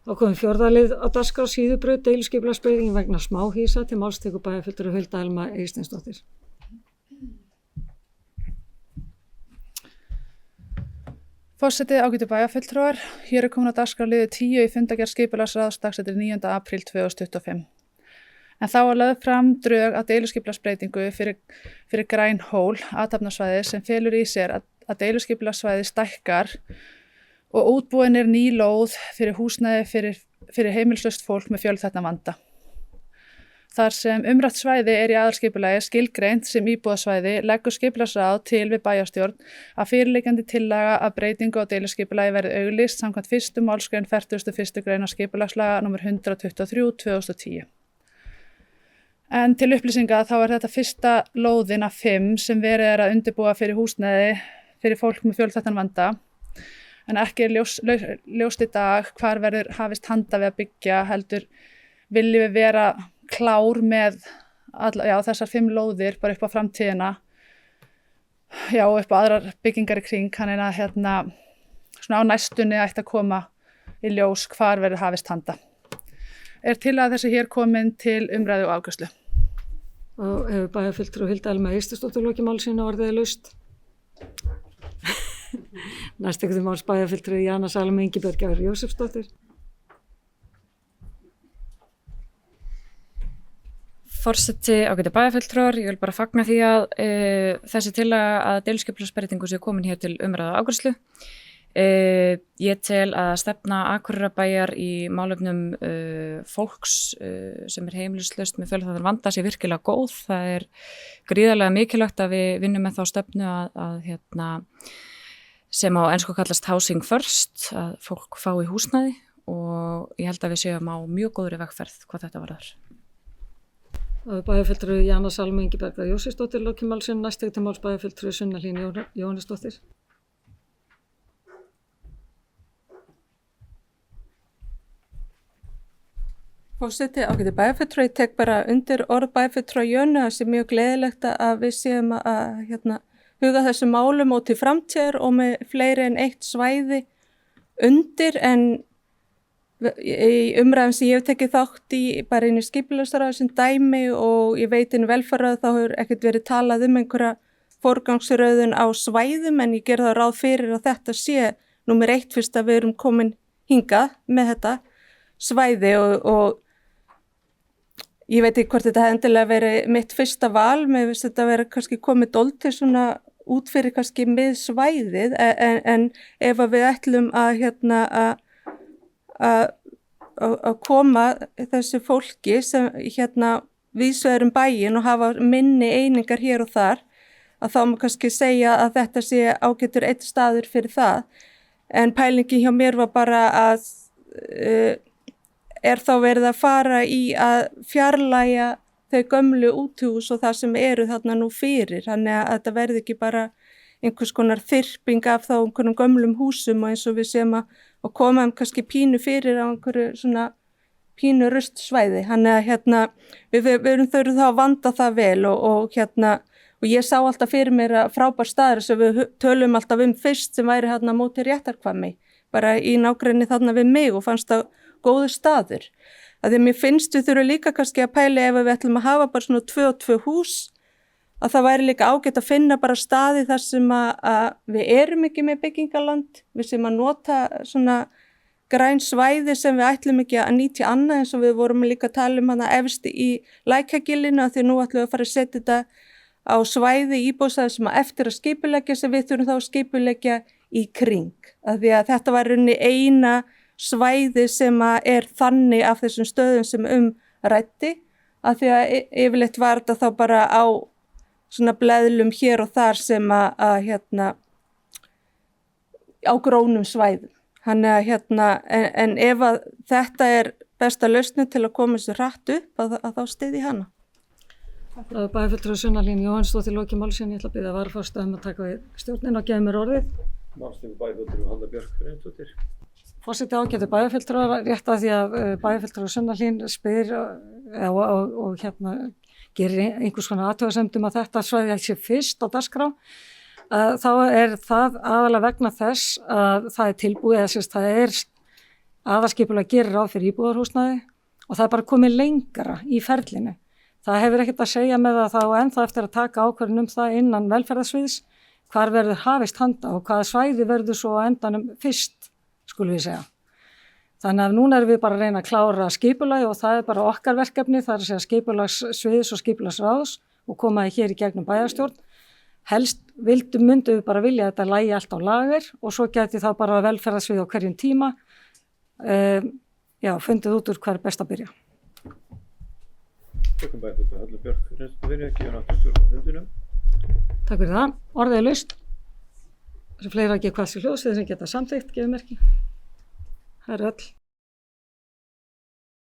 Þá komum fjórða lið á dagskrá síðubraut deiliskipulagsbreyting vegna smáhýsa til máls tekur bæjarfulltrúi Hulda Elma Eysteinsdóttir. Forseti, ágætu bæjarfulltrúar, hér komin á dagskrá liður 10 í fundargerð skipulagsráðs dagsettur 9. apríl 2025. En þá var lögð fram drög að deiliskipulagsbreytingu fyrir græn hól athafnasvæði sem felur í sér að deiliskipulagssvæði stækkar og útbúin ný lóð fyrir húsnæði fyrir heimilislaust fólk með fjölþættan vanda. Þar sem umrætt svæði í aðalskipulagi skilgreint sem íbúðasvæði leggur skipulagsráð til við bæjarstjórn að fyrirliggjandi tillaga að breytingu á deiliskipulagi verði auglýst samkvæmt 1. málsgrein 41. grein skipulagslaga nr. 123/2010. En til upplýsinga þá þetta fyrsta lóðin af 5 sem verið að undirbúa fyrir húsnæði fyrir fólk með fjölþættan vanda. En ekki ljóst í dag hvar verður hafist handa við að byggja, heldur viljum við vera klár með þessar 5 lóðir bara upp á framtíðina, og upp á aðrar byggingar í kring, þannig að svona á næstunni ætti að koma í ljós hvar verður hafist handa. Tillaga þessi hér komin til umræðu og afgreiðslu. Og hefur bæjarfulltrúi Hulda Elma Eysteinsdóttir lokið máli sínu og orðið laust. Næst tekur máls bæjarfulltrúi Jana Salome Ingibjörg Jósefsdóttir. Forseti, ágætu bæjarfulltrúar, ég vil bara fagna því að þessi tillaga að deiliskipulagsbreytingu sé komin hér til umræðu og afgreiðslu. Ég tel að stefna Akureyrarbæjar í málefnum fólks sem heimilislaust með fjölþættan vanda sé virkilega góð. Það gríðarlega mikilvægt að við vinnum með þá stefnu að sem á ensku kallast housing first, að fólk fái húsnæði og ég held að við séum á mjög góðri vegferð hvað þetta varðar. Bæjarfulltrúi Jana Salome Ingibjörg Jósefsdóttir lokið máli sínu, næst tekur máls bæjarfulltrúi Sunna Hlín Jóhannesdóttir. Forseti, ágætu bæjarfulltrúi, ég tek bara undir orð bæjarfulltrúa Jönu, það sé mjög gleðilegt að við séum að huga þessu málum og til framtíðar og með fleiri en eitt svæði undir, en í umræðum sem ég hef tekið þátt í bara inn í skipulagsráði sem dæmi og ég veit inn velferðar þá hefur ekkert verið talað einhverja forgangsröðun á svæðum, en ég ger það ráð fyrir að þetta sé númer 1 fyrst að við erum komin hingað með þetta svæði og ég veit ekki hvort þetta hefði endilega verið mitt fyrsta val, mér finnst þetta verið kannski komið dálítið svona út fyrir kannski með svæðið, en ef að við ætlum að koma þessu fólki sem víðsvegar bæinn og hafa minni einingar hér og þar, að þá má kannski segja að þetta sé ágætur einn staður fyrir það, en pælingin hjá mér var bara að þá verið að fara í að fjarlægja þau gömlu útihús og það sem eru þarna nú fyrir, þannig að þetta verði ekki bara einhvers konar þyrping af þá einhvernum gömlum húsum og eins og við séum að koma kannski pínu fyrir á einhverju svona pínu rustsvæði, þannig að við þurfum þá að vanda það vel og ég sá alltaf fyrir mér að frábær staður sem við tölum alltaf fyrst sem væri móti Réttarhvammi, bara í nágrenni þarna við mig og fannst það góður staður. Að því að mér finnst við þurfum líka kannski að pæla ef við ætlum að hafa bara svona 2 og 2 hús, að það væri líka ágætt að finna bara staði þar sem að við erum ekki með byggingaland, við sem að nota svona græn svæði sem við ætlum ekki að nýta annað, eins og við vorum líka að tala efst í Lækjagilinu, að því nú ætlum við að fara að setja þetta á svæði íbúðsvæði sem að eftir að skipuleggja sem við þurfum þá að skipuleggja í kring. Að því að þetta var eina svæði sem að þannig af þessum stöðum sem ræddi, að því að yfirleitt var þetta þá bara á svona bleðlum hér og þar sem að á grónum svæðum. Þannig en ef að þetta besta lausnin til að koma þessu hratt upp, að þá styðji hana. Bæjarfulltrúi Sunna Hlín Jóhannesdóttir lokið máli sínu, ég ætla að biðja varaforsta að taka við stjórnina og gefa mér orðið. Málstegur bæjarfulltrúi Halla Björk Reynsdóttir. Forseti, ágætu bæjarfulltrúar, rétt að því að bæjarfulltrúi Sunna Hlín spyr og gerir einhvers konar athugasemdum að þetta svæði sé fyrst á dagskrá, þá það aðalega vegna þess að það tilbúið, eða það aðalskipulag gerir ráð fyrir íbúðarhúsnæði og það er bara komið lengra í ferlinu. Það hefur ekkert að segja með að þá ennþá eftir að taka ákvörðun það innan velferðarsviðs, hvar verður hafist handa og hvaða svæði verður svo á endanum fyrst, skulum við segja. Þannig að núna erum við bara að reyna að klára skipulagi og það er bara okkar verkefni, það er að segja skipulagssviðs og skipulagsráðs og koma hér í gegnum bæjarstjórn. Helst myndum við bara vilja að þetta lægi allt á lager og svo geti þá bara velferðarsvið á hverjum tíma fundið út úr hver best að byrja. Tökum bæjarfulltrúi Halla Björk Reynisdóttir að gefa náttúrulega stjórn á fundinum. Takk fyrir það. Orðið er laust. Þessi fleira ekki hvað sem hljóðs þeir sem geta samþykkt, gefið merki. Það er öll.